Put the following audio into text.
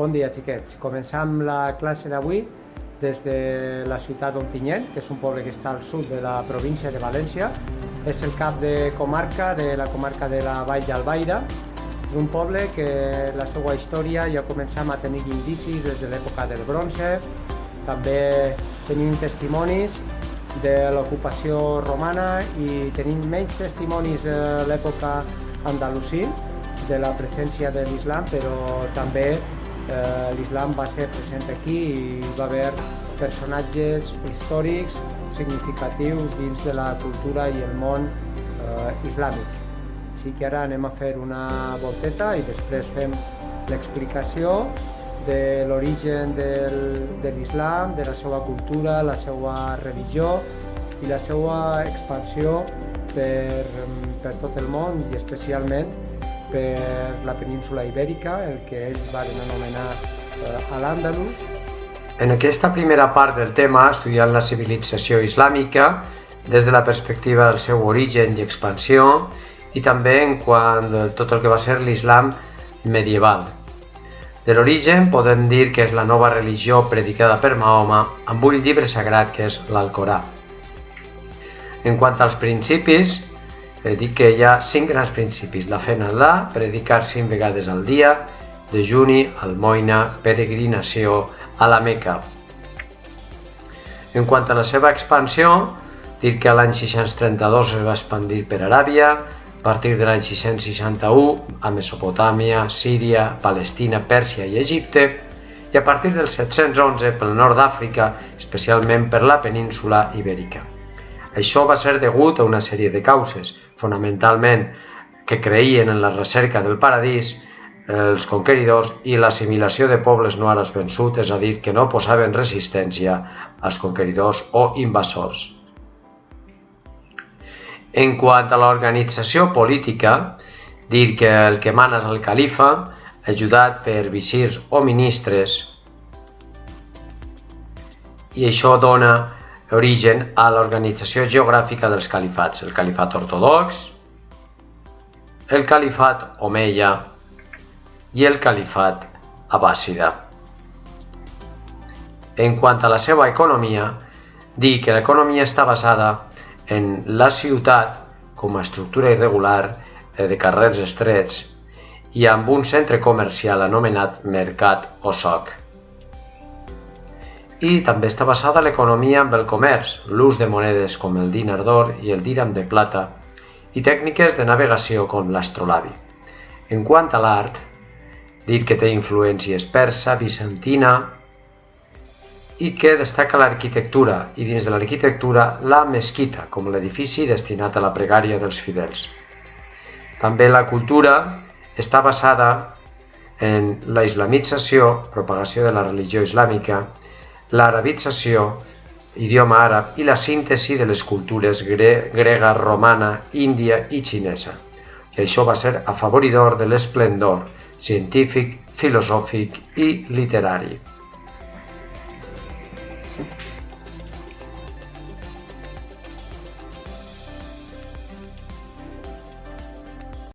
Bon dia, xiquets. Començam la classe d'avui des de la ciutat d'Ontinyent, que és un poble que està al sud de la província de València. És el cap de comarca de la comarca de la Vall d'Albaida. És un poble que la seva història ja començam a tenir indicis des de l'època del bronze. També tenim testimonis de l'ocupació romana i tenim menys testimonis de l'època andalusí, de la presència de l'islam, però també l'islam va ser present aquí i va haver personatges històrics significatius dins de la cultura i el món islàmic. Així que ara anem a fer una volteta i després fem l'explicació de l'origen de l'islam, de la seva cultura, la seva religió i la seva expansió per tot el món i especialment per la península ibèrica, el que ells van anomenar Al-Àndalus. En aquesta primera part del tema, estudiant la civilització islàmica des de la perspectiva del seu origen i expansió i també en quant a tot el que va ser l'islam medieval. De l'origen podem dir que és la nova religió predicada per Mahoma amb un llibre sagrat que és l'Alcorà. En quant als principis, dic que hi ha 5 grans principis: la fe en Allah, predicar 5 vegades al dia, dejuni, almoina, peregrinació a la Meca. En quant a la seva expansió, dir que l'any 632 es va expandir per Aràbia, a partir de l'any 661 a Mesopotàmia, Síria, Palestina, Pèrsia i Egipte, i a partir del 711 pel nord d'Àfrica, especialment per la península ibèrica. Això va ser degut a una sèrie de causes, fonamentalment que creien en la recerca del paradís, els conqueridors i l'assimilació de pobles no àrabs vençuts, és a dir, que no posaven resistència als conqueridors o invasors. En quant a l'organització política, dir que el que mana és el califa, ajudat per visirs o ministres, i això dona origen a l'organització geogràfica dels califats: el califat ortodox, el califat omeia i el califat abbàssida. En quant a la seva economia, dir que l'economia està basada en la ciutat com a estructura irregular de carrers estrets i amb un centre comercial anomenat mercat o soc. I també està basada l'economia amb el comerç, l'ús de monedes com el dinar d'or i el diram de plata i tècniques de navegació com l'astrolabi. En quant a l'art, dir que té influències persa, bizantina i que destaca l'arquitectura i dins de l'arquitectura la mesquita com l'edifici destinat a la pregària dels fidels. També la cultura està basada en la islamització, propagació de la religió islàmica, l'arabització, idioma àrab i la síntesi de les cultures grega, romana, índia i xinesa. I això va ser afavoridor de l'esplendor científic, filosòfic i literari.